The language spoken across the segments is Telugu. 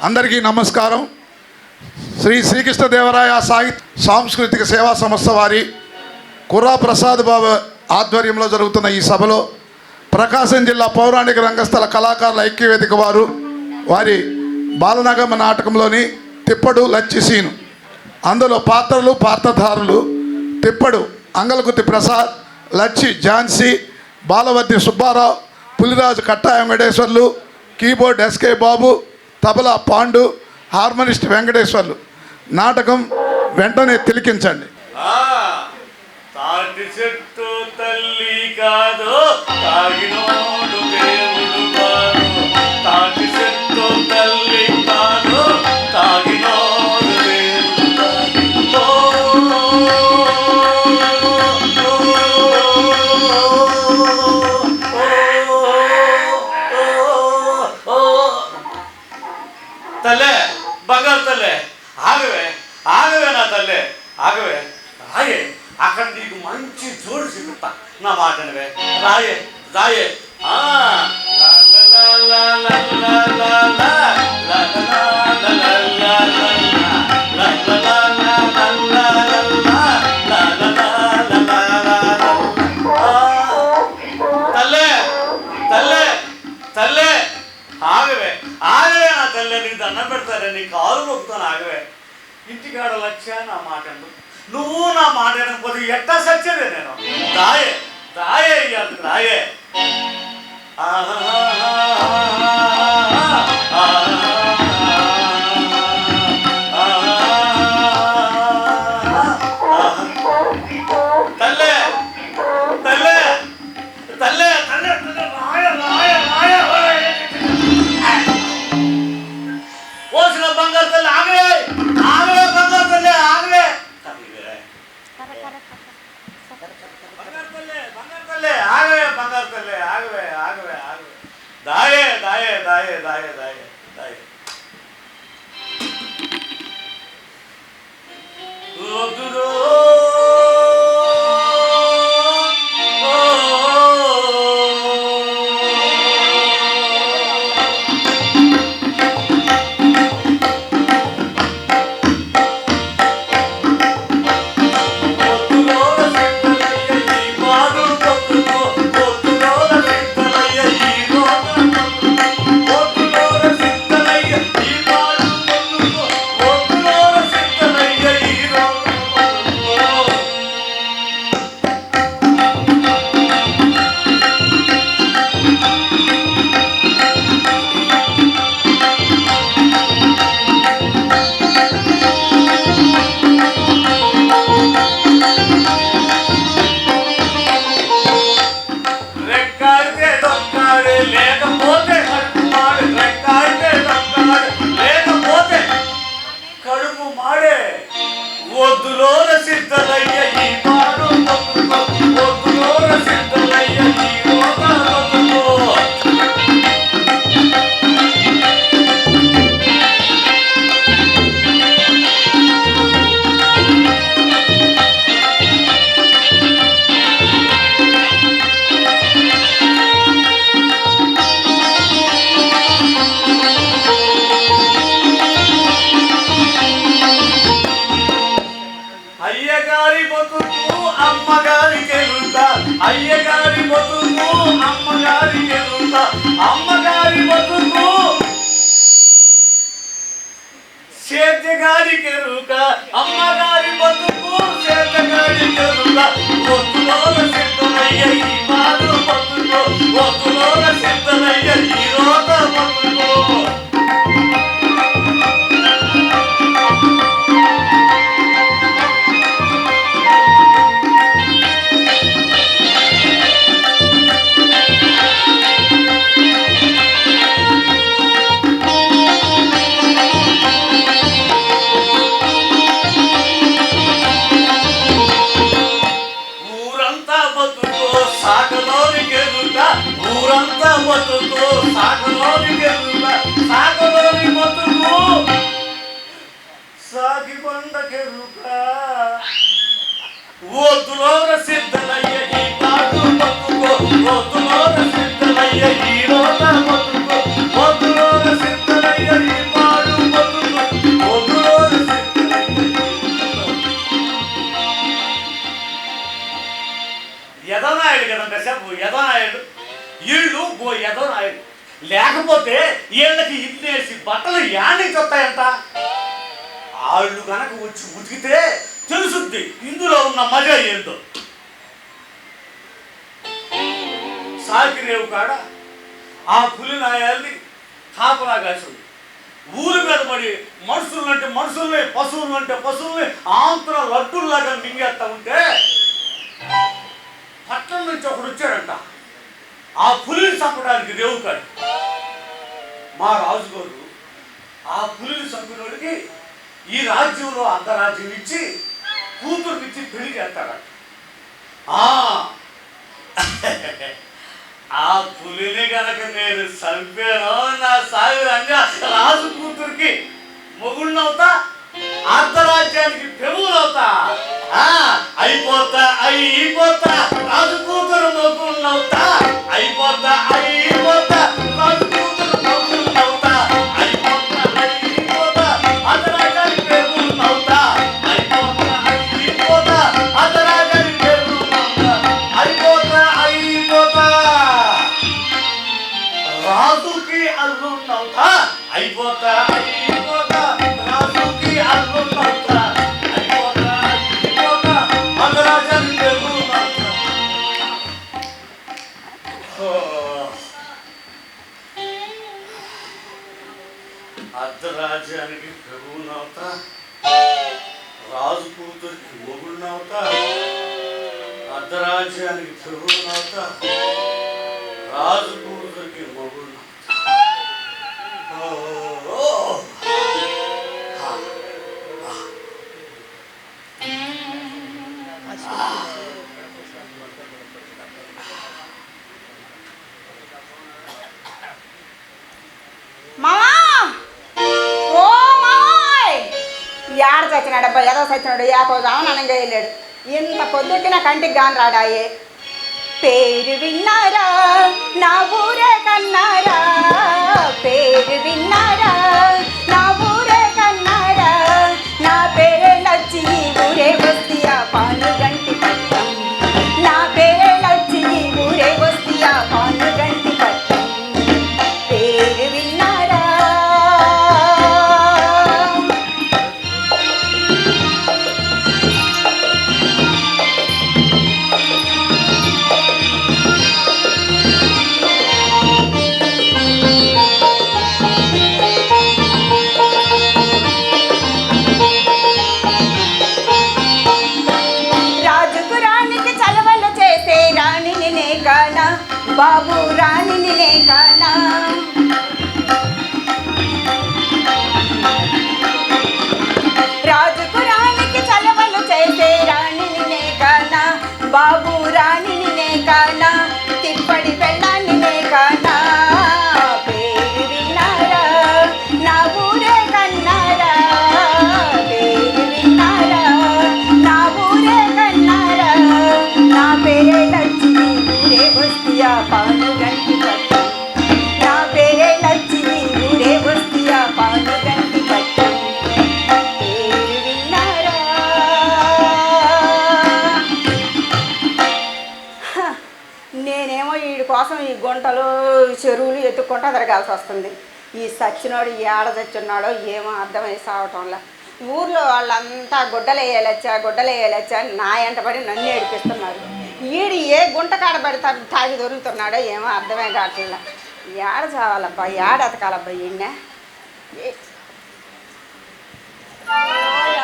అందరికీ నమస్కారం. శ్రీకృష్ణదేవరాయ సాంస్కృతిక సేవా సంస్థ వారి కుర్రా ప్రసాద్ బాబు ఆధ్వర్యంలో జరుగుతున్న ఈ సభలో ప్రకాశం జిల్లా పౌరాణిక రంగస్థల కళాకారుల ఐక్యవేదిక వారు వారి బాలనాగమ్మ నాటకంలోని తిప్పడు లచ్చి సీను, అందులో పాత్రలు పాత్రధారులు తిప్పడు అంగలకుతి ప్రసాద్, లచ్చి ఝాన్సీ, బాలవర్తి సుబ్బారావు, పులిరాజు కట్టా వెంకటేశ్వర్లు, కీబోర్డ్ ఎస్కే బాబు, తబలా పాండు, హార్మోనిస్ట్ వెంకటేశ్వర్లు. నాటకం వెంటనే తిలకించండి. తాటి చెట్టు తల్లి కాదు, తాగినోడు దేవుడు కాదు. తాటి చెట్టు తల్లి కాదు, తాగినోడు దేవుడు తల్లే, బంగారు తల్లే, ఆగవే ఆగవే నా తల్లే, ఆగవే రాయే. అక్కడ నీకు మంచి జోడు చూపిస్తా, నా మాటనివే. రాయే రాయే. తల్లే తల్లే తల్లే, ఆగవే ఆగవే నా తల్లే. నీకు దండం పెడతారే, నీ కాలు మొక్కుతాను, ఆగవే. ఇంటికాడ లక్ష్య నా మాట, నువ్వు నా మాట పోతే ఎట్టా సచ్చేదే నేను. దాయే దాయే ఇయ్యాలి రాయే. తల్లే తల్లే తల్లే తల్లే రాయ రాయ రాయ. పోసిన బంగారు తల్లి, ఆగవే ఆగవే బంగారు తల్లి, ఆగవే ఆగవే బంగారు తల్లి, ఆగవే ఆగవే ఆగవే. దాయే దాయే దాయే దాయే దాయే దాయే. అయ్యగారి బతుకు అమ్మగారికి ఎదురుతా, అయ్యగారి బతుకు అమ్మగారికి ఎదురుతా. అమ్మగారి బతుకు సేద్యగారికి ఎదురుక, అమ్మగారి బతుకు సేద్యగారికి ఎదురుతా. ఒత్తులోన సిద్ధమయ్య ఈ మారు బతుకు, ఒత్తులోన సిద్ధమయ్య ఈ రోత బతుకు. ఊరంతా బతుకు సాగలోని ఏదో లేకపోతే వీళ్ళకి ఇన్నేసి బట్టలు యానికి వస్తాయంట. వాళ్ళు కనుక వచ్చి ఉతికితే తెలుసుద్ది ఇందులో ఉన్న మజా ఏందో. సాకిరేవు కాడ ఆ పులి నాయాల్ని కాపలా కాసింది. ఊరి మీద పడి మనుషులంటే మనుషుల్ని, పశువులంటే పశువుల్ని ఆంధ్ర లడ్డుల్లాగా మింగేస్తా ఉంటే పట్నం నుంచి ఒకడు వచ్చాడంట ఆ పులిని చంపడానికి రేవుకాడు. మా రాజుగారు ఆ పులిని చంపినోడికి ఈ రాజ్యంలో అర్ధరాజ్యం ఇచ్చి కూతురునిచ్చి పెళ్లి చేస్తాడట. ఆ పులిని కనుక నేను చంపాను నా సాగురంగా రాజు కూతురికి మొగుళ్ళవుతా, అర్ధరాజ్యానికి పెరుగులవుతా, అయిపోతా రాజు కూతురు మొగుళ్ళవుతా, అయిపోతా రాజు కూతురు మొగుళ్ళవుతా, అయిపోతా అర్ధరాజ్యానికి పెరుగులవుతా, అయిపోతా అర్ధరాజ్యానికి పెరుగులవుతా, అయిపోతా రాజుకి అల్లున్నవుతా, అయిపోతా రాజుకి అల్లున్నవుతా, అయిపోతా అర్ధరాజ్యానికి పెరుగులవుతా. అర్ధరాజ్యానికి పెరుగునవుతా, రాజు కూతురికి మొగుళ్ళనవుతా, అర్ధరాజ్యానికి పెరుగునవుతా, రాజు కూతురికి మొగుళ్ళనవుతా. ఏడ చచ్చినాడబ్బా, ఏదో చచ్చినాడు, ఏకోజామని అనంగా వెళ్ళాడు. ఇంత పొద్దుకి నా కంటికి గాని రాడాయే. పేరు విన్నారా నా ఊరే కన్నారా, పేరు విన్నారా నా ఊరే కన్నారా, నా పేరే నచ్చి ఊరే వస్తియా పానుగంటి పట్టం, నా పేరే నచ్చి ఊరే వస్తియా పానుగంటి పట్టం. పేరు విన్నారా బాబు రాణిని కానా, రాజుకు రాణికి చలవలు చేసే రాణిని కానా, బాబు రాణిని కానా, తిప్పడి పెళ్ళాన్ని కానా. పేరు విన్నారా నా ఊరే కన్నారా, పేరు విన్నారా నా ఊరే కన్నారా, నా పేరే నచ్చి ఊరే వస్తియా పానుగంటి పట్టం, నా పేరే నచ్చి ఊరే వస్తియా పానుగంటి పట్టం. పేరు విన్నారా. నేనేమో వీడి కోసం ఈ గుంటలు చెరువులు ఎత్తుక్కుంటూ తిరగాల్సి వస్తుంది. ఈ సచ్చినోడు ఏడ చచ్చున్నాడో ఏమో అర్థమై సావటంలా. ఊర్లో వాళ్ళంతా గుడ్డలేయలచ్చా నా ఎంటబడి నన్ను ఏడిపిస్తున్నారు. ఈడు ఏ గుంట కాడ పడి తాగి దొరుకుతున్నాడో ఏమో అర్థమే కావట్లా. ఏడ చావాలబ్బా, ఏడ ఎతకాలబ్బా ఈయన.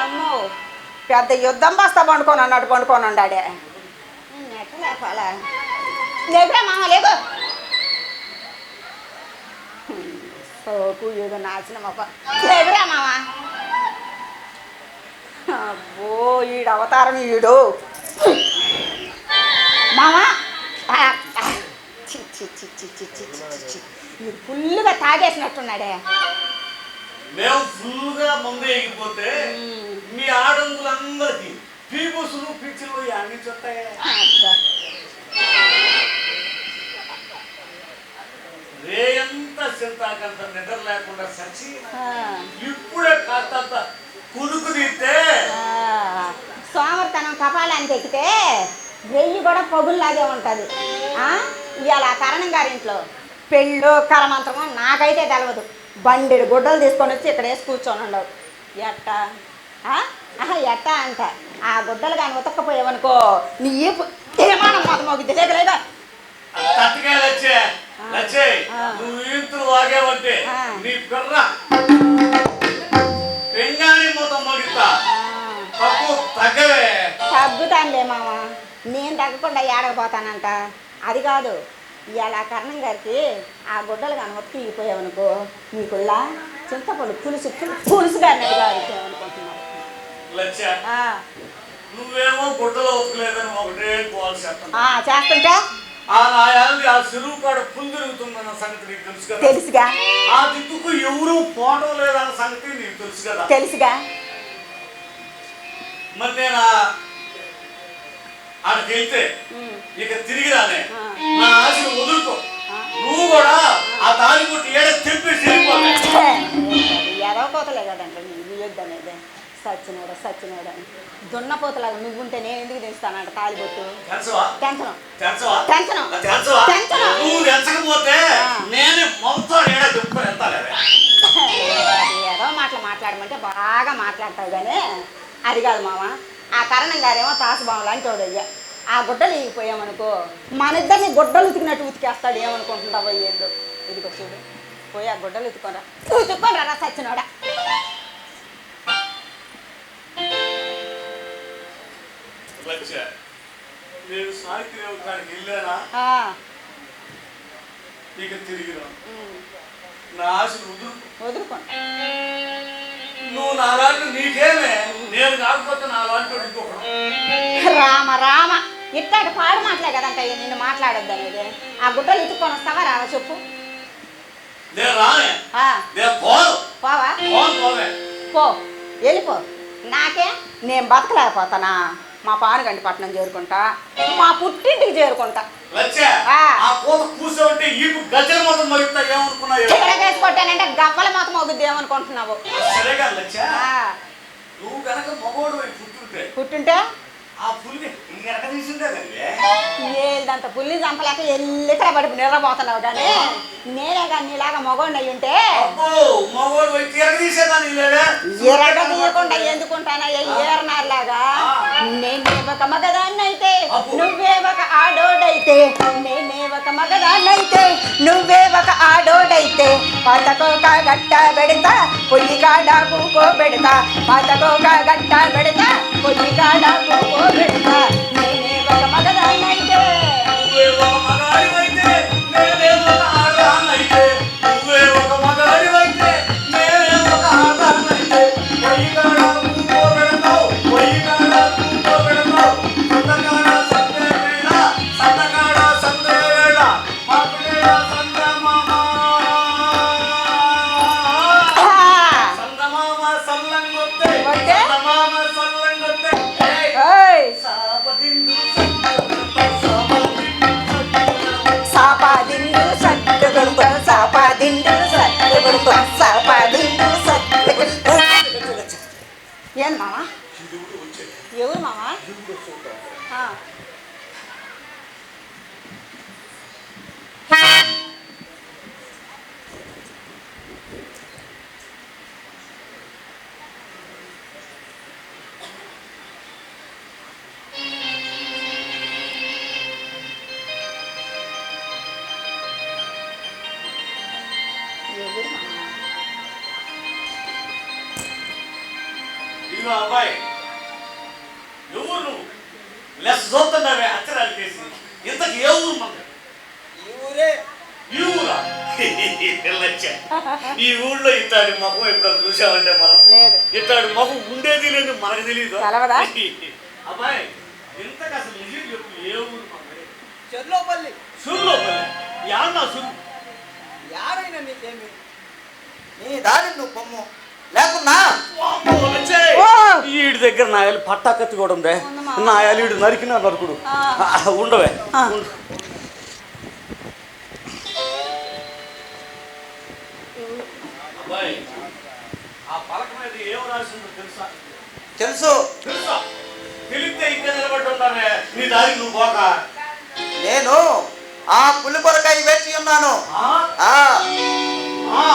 అమ్మో, పెద్ద యుద్ధం బస్తా పండుకొని అన్నట్టు పండుకొని ఉండాడే. ఎట్లా లేపాలా? లేకురా మామ లేకు. సోకు ఏదో నాశనం అబ్బా, లేకురా మామ. అబ్బో ఈడు అవతారం ఈడు మామా. ఫుల్గా తాగేసినట్టున్నాడే. మేము ఫుల్గా ముందు ఎగిపోతే మీ ఆడంగులందరికీ పీపుసులు పిచ్చులు అన్ని చుట్టాయి. రేయంతా చింతాకంత నిద్ర లేకుండా సచ్చి ఇప్పుడే కాస్తంత కునుకు తీస్తే సోమర్తనం కపాలానికి ఎక్కితే వెయ్యి కూడా పగుల్లాగే ఉంటుంది. ఇవాళ కరణం గారింట్లో పెళ్ళో కరమంత్రమో నాకైతే తెలవదు. బండెడు గుడ్డలు తీసుకొని వచ్చి ఇక్కడ వేసి కూర్చొని ఉండవు. ఎట్టా ఎట్టా అంట ఆ గుడ్డలు కానీ ఉతక్కపోయావనుకో నీ ఏమానం మొత్తం మోగిద్ది. లేక తట్టుకాయ లచ్చే నువ్వు ఇంతులు వాగేవంటే నీ పిర్ర పెంగాని మొత్తం మోగిస్తా. తప్పు తగ్గవే. తగ్గుతానులే మామ, నేను తగ్గకుండా ఏడకపోతానంట. అది కాదు, ఇవాళ కరణం గారికి ఆ గుడ్డలు కానీ ఉతికిపోయావనుకో నీకుల్లా చింతపండు పులుసు కానీ అనుకుంటున్నావు. నువ్వేమో గుడ్డలో ఉతకలేదని ఒకటే పోవాలి చేస్తుంటే ఆ నాయాలకి ఆ చెరువు కాడ పుల్ తిరుగుతుందన్న సంగతి నీకు తెలుసు కదా. తెలుసుగా. ఆ దిక్కుకు ఎవరు పోవడం లేదన్న సంగతి నీకు తెలుసు కదా. తెలుసుగా. మరి నేను ఆడికి వెళ్తే ఇక తిరిగి రానే నా ఆశను వదులుకో. నువ్వు కూడా ఆ తాళి కొట్టి ఏడ తెప్పి ఎదవపోతలే కదంటే నువ్వు అనేది సచ్చినాడు అని దున్నపోతలాగా నువ్వుంటే నేను ఎందుకు తెస్తానంట తాలిబొట్టు. ఏదో మాట్లాడమంటే బాగా మాట్లాడతావు కానీ అది కాదు మామ. ఆ కరణం గారేమో తాసుబాము లాంటి వాడయ్యా. ఆ గుడ్డలు ఇగిపోయామనుకో మన ఇద్దరిని గుడ్డలు ఉతికినట్టు ఉతికేస్తాడు. ఏమనుకుంటుంటావో ఏందో. ఇదిగో చూడు, పోయి ఆ గుడ్డలు ఉతుక్కొని రా సచ్చినోడా. నేను సావిత్రి కాడికి వెళ్ళానా ఇక తిరిగి నా ఆశను వదులుకో. నువ్వు నా లాంటి నీకేమే, నేను కాకపోతే నా లాంటి ఇంకొకడు. రామ రామ ఇట్లాంటి పాడు మాటలే కదంట నిన్ను మాట్లాడొద్దు అనేది. ఆ గుడ్డలు ఉతుక్కొని వస్తావా రావా చెప్పు. నేను రానే పోవా పో వెళ్ళిపో. నాకే నేను బతకలేకపోతానా. మా పానుగంటి పట్టణం చేరుకుంటా, మా పుట్టింటికి చేరుకుంటా. కొట్టానంటే గవ్వల మొత్తం మొగ్గుద్ది ఏమనుకుంటున్నావు. పుట్టుంటే ఏదంత పుల్లి చంపలేక ఎల్లిక్కడ పడి నిద్రపోతున్నావు. కానీ నేనే కానీ నీలాగా మగోడిని అయ్యి ఉంటే ఎరగదీయకుండా ఎందుకుంటానయ్యా ఏరనారులాగా. నేనే ఒక మగదాన్ని అయితే నువ్వే ఒక ఆడోడైతే, నేనే ఒక మగదాన్ని అయితే నువ్వే ఒక ఆడోడైతే, పాతకోక గట్ట పెడతా పొయ్యి కాడ కూకోబెడతా, పాతకోక గట్ట పెడతా పొయ్యి కాడ కూకోబెడతా. నేనే ఒక మగదాన్ని అయితే ఏం మామా? ఎవరు మామా? అబ్బాయి ఎవరు నువ్వు లెస్ చూస్తున్నావే అచ్చరాలు చేసి ఇంతకు ఏ ఊరు మన ఈ ఊరా? ఈ ఊళ్ళో ఇట్లాంటి మొహం ఎప్పుడైనా చూసామంటే మనం ఇట్లాంటి మొహం ఉండేది లేదు మనకు తెలియదు. అబ్బాయి ఇంతకు అసలు నిజం చెప్పు, ఏ ఊరు? చెర్లోపల్లి. యాడనా సురు యాడైనా నీకేమి నీ దారి నువ్వు పొమ్ము లేకున్నా ఈడి దగ్గర నాయాలు పట్టా కత్తి కూడా ఉందే. నాయాలు ఈడు నరికినా నరుకుడు ఉండవే. ఆ పలక మీద ఏం రాసి ఉందో తెలుసా? తెలుసు. తెలిస్తే ఇంకా నిలబడి ఉంటానే నీ దారి నువ్వు పోక. నేను ఆ పులి కొరకై వేచి ఉన్నాను. ఆ? ఆ ఆ.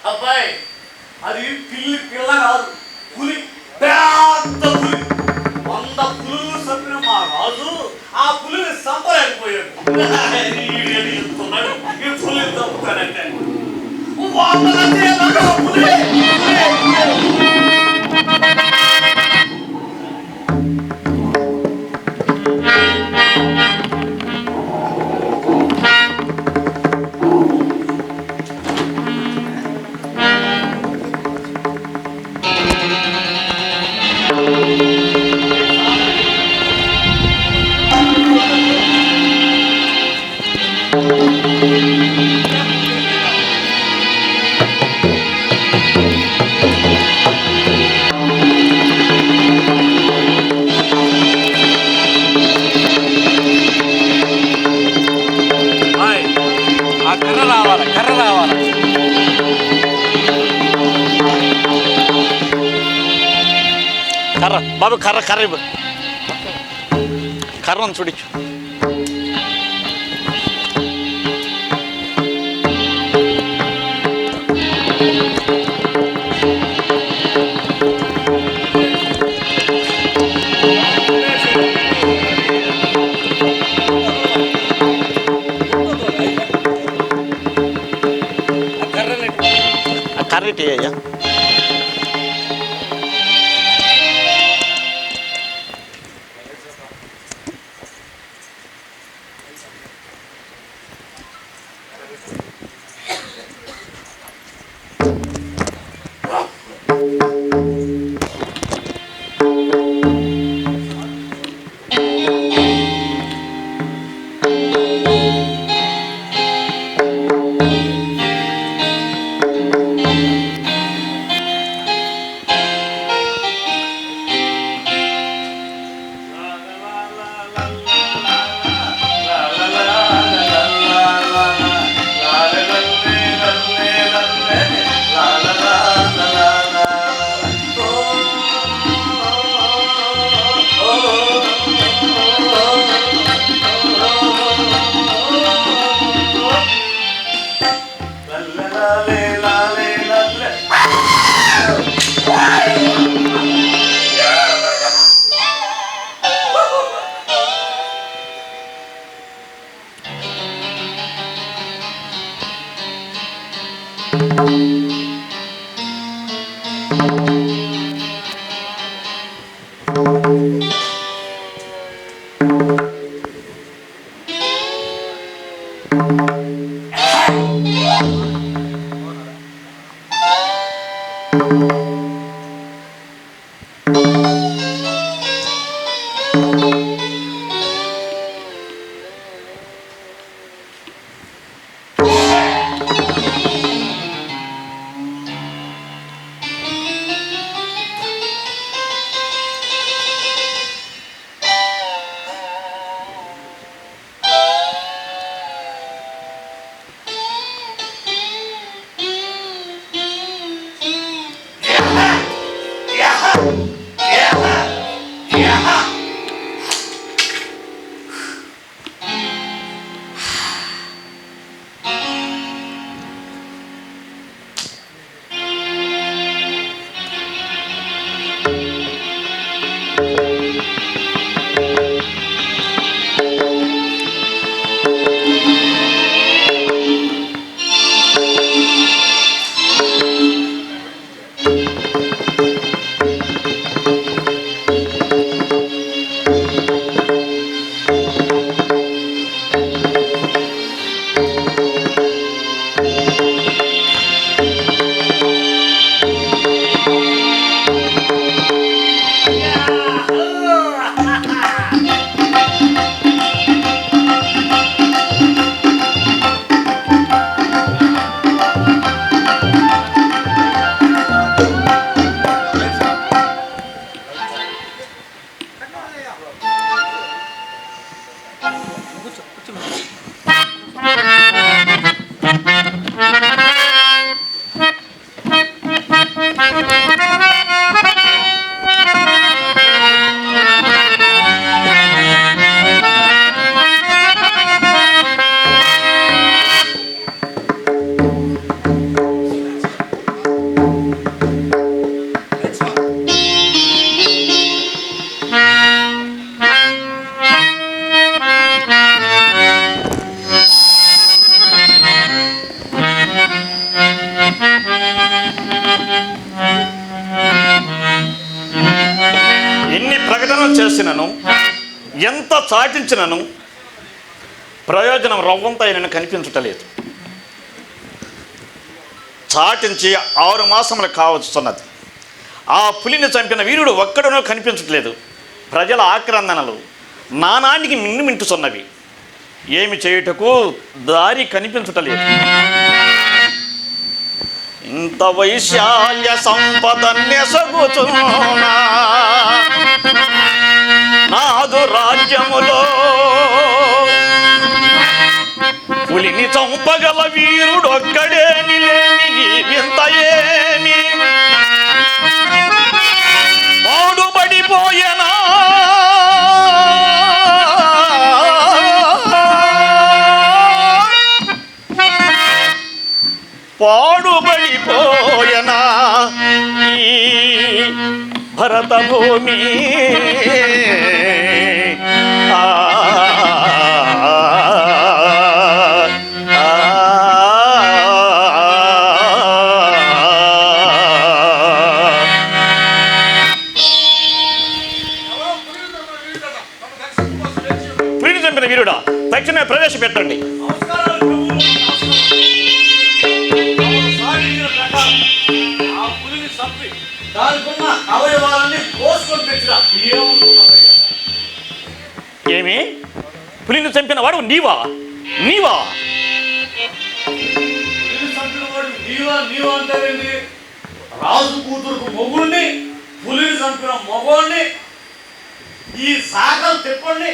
అబ్బాయి అది పిల్ల కాదు, పులి, పెద్ద పులి. 100 పులులు చంపిన మా రాజు ఆ పులిని చంపలేకపోయాడు. చెప్తున్నాడు ఈ పులిని చంపుతాడంటే 100 పులి. కర్ర రావాలి. కర్ర బాబు, కర్ర ఇవ్వు. కర్రను చూడించు. కర్రీటి అయ్యా. ఎన్ని ప్రకటనలు చేసినను, ఎంత చాటించినను ప్రయోజనం రవ్వంత ఆయన కనిపించటలేదు. చాటించి 6 మాసములు కావచ్చున్నది. ఆ పులిని చంపిన వీరుడు ఒక్కడనో కనిపించట్లేదు. ప్రజల ఆక్రందనలు నానానికి మిన్నుమింటుచున్నవి. ఏమి చేయుటకు దారి కనిపించటలేదు. ఇంత వైశాల్య సంపద నెసగుచున్నా నాదు రాజ్యములో పులిని చంపగల వీరుడు ఒక్కడే నిలేని వింత ఏమి పాడుబడిపోయెనా పాడుబడిపోయెనా ఈ భరత భూమి. పులిని చంపిన వీరుడా తక్షణమే ప్రవేశపెట్టండి. ఆ పులిని చంపి దానికున్న అవయవాలన్నీ కోసుకొని తెచ్చిరా. ఏమి పులిని చంపిన వాడు నీవా? నీవా? పులిని చంపిన వాడు నీవా? నీవా అంటారేంటి? రాజు కూతురుకు మొగుడిని, పులిని చంపిన మొగోడిని, ఈ శాఖలు తిప్పండి.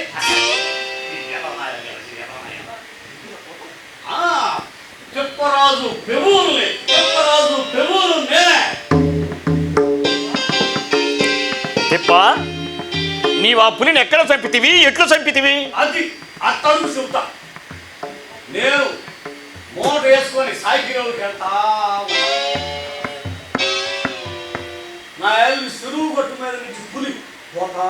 తిప్పరాజు పెబూరులే, తిప్పరాజు పెబూరు నేనే. తిప్ప, నీవు ఆ పులిని ఎక్కడ చంపితివి? ఎట్లు చంపితివి? అది అట్టడుగు చెబుతా. నేను మూట వేసుకొని సాయికిరోకి వెళ్తా నా ఏళ్ళు చెరువు గట్టు మీద నుంచి పులి పోతా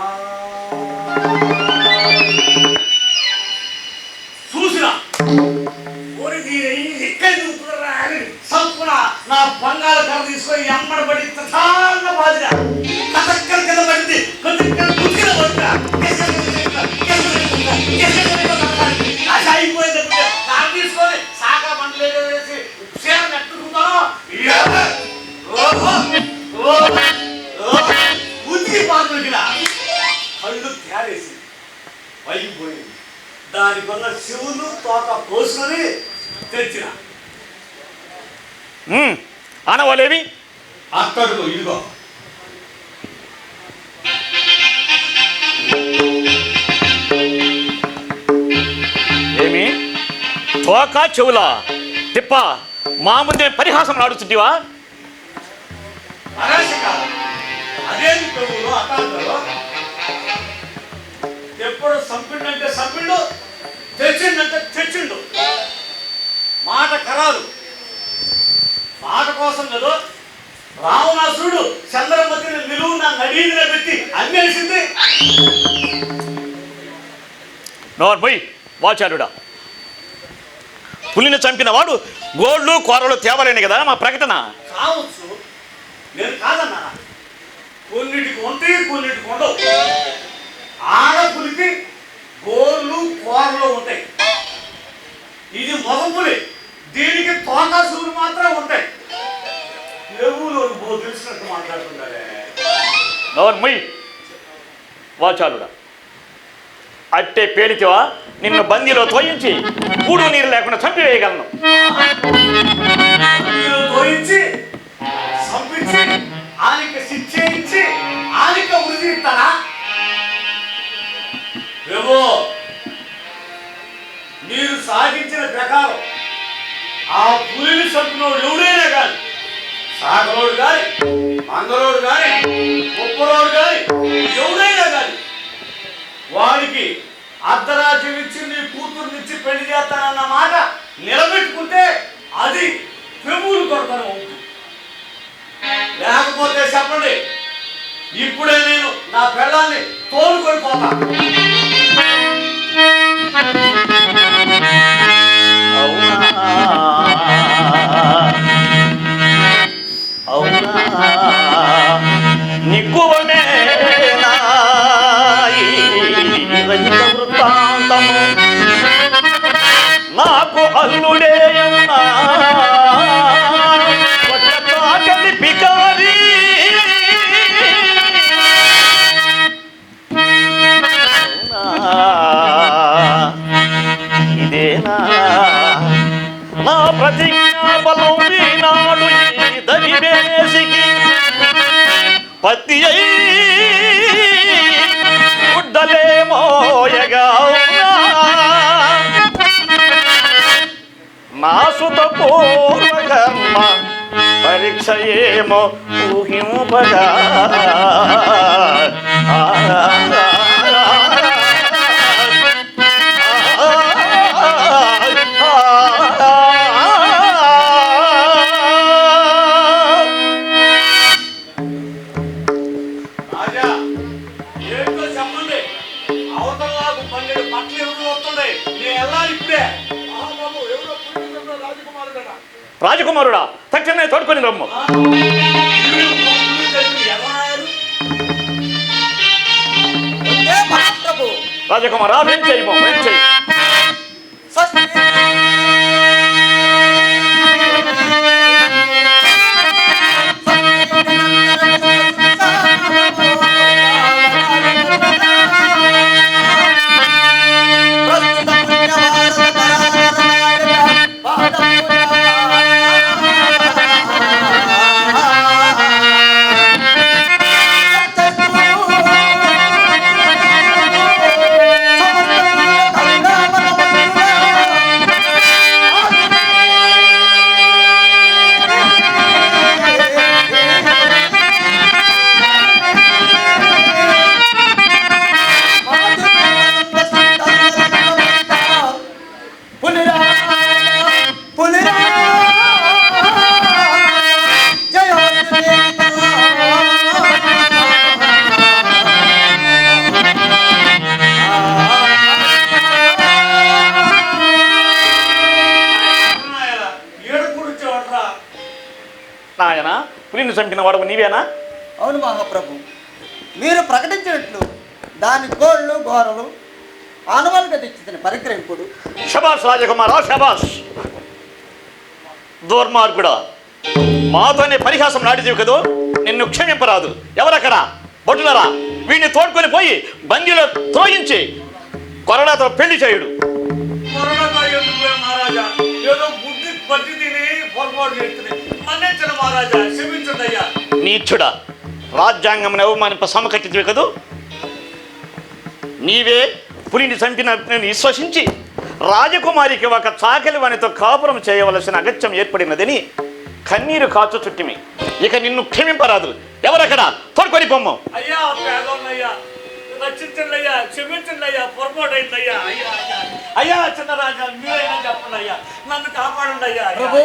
చూసిన ఎక్కడ సంపున నా బంగాళ కర్ర తీసుకొని ఎమ్మడబడి తథాన్న బాధిన కథక్కల కింద పడింది. అయిపోయింది. కారు తీసుకొని శాఖ మండలి వేసి చీర నెట్టుకుంటాను. ఉతికి పాత్రకిన కళ్ళు తేరేసి వైగిపోయింది. దానికున్న శివులు తోక కోసుకొని తెచ్చిన ఆనవాలేవి అక్కడికో ఇదిగో. ఏమి తోక చెవులా? తిప్ప, మా ముందే పరిహాసం ఆడుతుంటివా? అదేంటి ప్రభువులు అకాంతలో ఎప్పుడు సంపిండంటే సంపిండు, తెచ్చిండంటే తెచ్చిండు. మాట ఖరారు. మాట కోసం కదా రావణాసురుడు చంద్రమతిని నిలువు నా నడీదిలో పెట్టి అమ్మేసింది. నోర్మోయ్ వాచారుడా, పులిని చంపిన వాడు గోళ్ళు కూరలు తేవలేని కదా మా ప్రకటన. కావచ్చు, నేను కాదన్నా. కొన్నిటికి ఉంటాయి, కొన్నిటికి ఉండవు. ఆడపులికి గోళ్ళు కూరలు ఉంటాయి. ఇది మగ పులి, దీనికి తోకాసులు మాత్రం ఉంటాయి. ఎవరు తెలిసినట్టు మాట్లాడుతుంటారే. నోర్మోయ్ వాచారుడా, అట్టే పేలితివా నిన్ను బందీలో తోయించి కూడు నీరు లేకుండా చంపివేయగలను. తోయించి చంపించి ఆలిక శిక్షించి ఆలిక వృద్ధి ఇస్తారా? ఏమో మీరు సాగించిన ప్రకారం ఆ పులిని చంపినోడు ఎవడైనా కానీ, సాగరోడు కానీ, మంగళోడు కానీ, ఉప్పరోడు కానీ, ఎవడైనా కానీ వాడికి అర్ధరాజ్యం ఇచ్చి నీ కూతురునిచ్చి పెళ్లి చేస్తానన్న మాట నిలబెట్టుకుంటే అది పెబులు కొడతాను అవుతుంది. లేకపోతే చెప్పండి, ఇప్పుడే నేను నా పెళ్ళాన్ని తోలుకొని పోతా. పత్తి గుడ్డలేమోయగా నా సుత పూర్వకర్మ పరీక్ష ఏమో ఊహింపగా రాజా ఏంటో చెప్పండి. అవతల నాకు 12 బట్టలు ఎవరు వస్తుండే, నేను వెళ్ళాలి ఇప్పుడే. బాబు ఎవరో పుట్టిన రాజకుమారుడనా? రాజకుమారుడా, తక్షణమే తోడుకొని రమ్ము. ఎవరారు? వందే మహాప్రభు. రాజకుమారా, ఏం చేయము, ఏం చేయి. స్వస్తి. నాయన, పులిని చంపిన వాడు నీవేనా? అవును మహాప్రభు, మీరు ప్రకటించినట్లు దాని కోళ్ళు గోరలు ఆనవాలుగా తెచ్చిన పరిగ్రహింపుడు. శబాష్ రాజకుమారా, శబాష్. దుర్మార్గుడా, మాతోనే పరిహాసం నాటిదివి కదూ, నిన్ను క్షమింపరాదు. ఎవరక్కడ? బొట్టులరా, వీడిని తోడుకొని పోయి బందీలో త్రోయించి కొరడాతో పెళ్లి చేయుడు. కొరడాతో ఎందుకు మహారాజా? ఏదో బుద్ధి పట్టి తిని పొరపాటు చేస్తుంది. మన్నించండి మహారాజా, క్షమించండి అయ్యా. నీచుడా, రాజ్యాంగం అవమానింప సమకట్టిదివి కదూ. నీవే పులిని చంపిన విశ్వసించి రాజకుమారికి ఒక చాకలి వానితో కాపురం చేయవలసిన అగత్యం ఏర్పడినదని కన్నీరు కాచు చుట్టిమి. ఇక నిన్ను క్షమింపరాదు. ఎవరక్కడ? తోడుకొని పొమ్ము. అయ్యా పేదోళ్ళయ్యా, రక్షించండి అయ్యా, క్షమించండి అయ్యా, పొరపాటు అయింది అయ్యా. అయ్యా అయ్యా అయ్యా, చిన్న రాజా, మీరైనా చెప్పండి అయ్యా, నన్ను కాపాడండి అయ్యా. ప్రభు,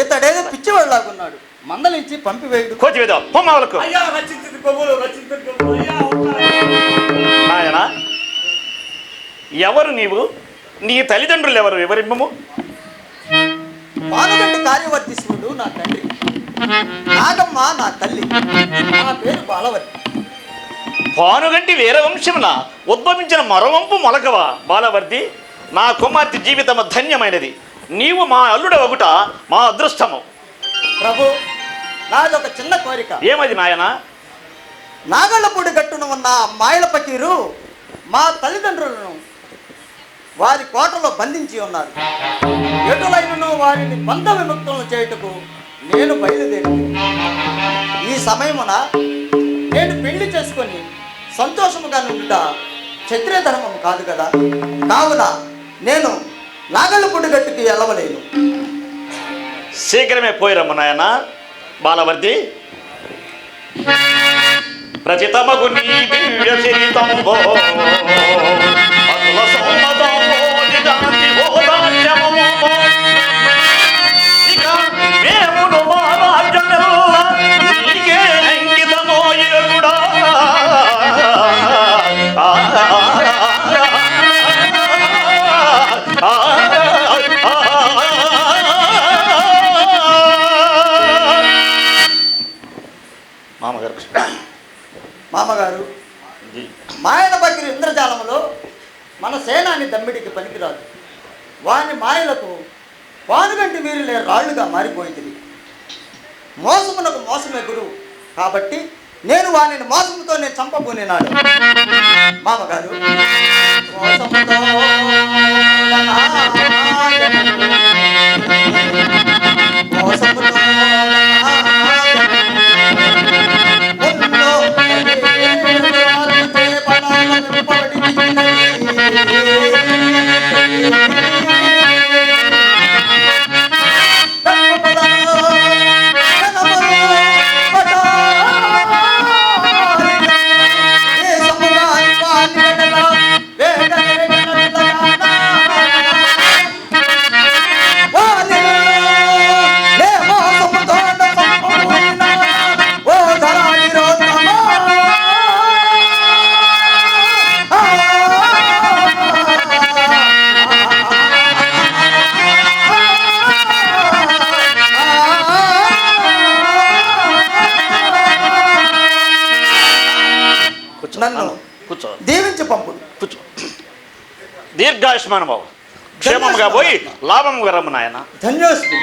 ఇతడేదో పిచ్చివాడులాగున్నాడు, మందలించి పంపివేయుడు. కోచివేద పొమ్మవలకు. అయ్యా రక్షించండి ప్రభువులు, రక్షించండి ప్రభువులు. అయ్యా నాయన, ఎవరు నీవు? నీ తల్లిదండ్రులు ఎవరు? ఎవరిమ్మము? పానుగంటి కార్యవర్తిష్ణుడు నా తండ్రి, నాగమ్మ నా తల్లి, నా పేరు బాలవర్తి. పానుగంటి వీరవంశమున ఉద్భవించిన మరవంపు మొలకవా బాలవర్తి? నా కుమార్తె జీవితము ధన్యమైనది. నీవు మా అల్లుడ ఒకట మా అదృష్టము. ప్రభు, నాదొక చిన్న కోరిక. ఏమది నాయన? నాగళ్ళపూడి గట్టున ఉన్న మాయల పకీరు మా తల్లిదండ్రులను వారి కోటలో బంధించి ఉన్నారు. ఎటులైనను వారిని బంధ విముక్తులను చేయుటకు నేను బయలుదేరి ఈ సమయమున నేను పెళ్లి చేసుకొని సంతోషముగా నుండుట క్షత్రియ ధర్మం కాదు కదా. కావున నేను నాగళ్ళపూడి గట్టుకి వెళ్ళవలేను. శీఘ్రమే పోయిరమ్మ నాయన బాలవర్తి. ప్రచితమగు నీ దివ్య చరితంబో అతుల సమ్మతంబో నిజాంతి హోదార్యమమో. ఇక మేమును మా రాజ్యమెల్ల నీకే అంకితమో ఎరుడా. మామగారు, మామగారు, మాయల పకిరి ఇంద్రజాలములో మన సేనాని దమ్మిడికి పనికిరాదు. వాని మాయలకు పానుగంటి వీరులే రాళ్లుగా మారిపోయింది. మోసమునకు మోసమే గురువు కాబట్టి నేను వానిని మోసముతో నేను చంపబోనేనాడు. మామగారు, మోసముతో మోసముతో కూర్చో నన్ను కూర్చో దీవించి పంపుడు. కూర్చో. దీర్ఘాయుష్మాన్ బాబు, క్షేమంగా పోయి లాభంగా రమ్ము నాయన. ధన్యోస్మి.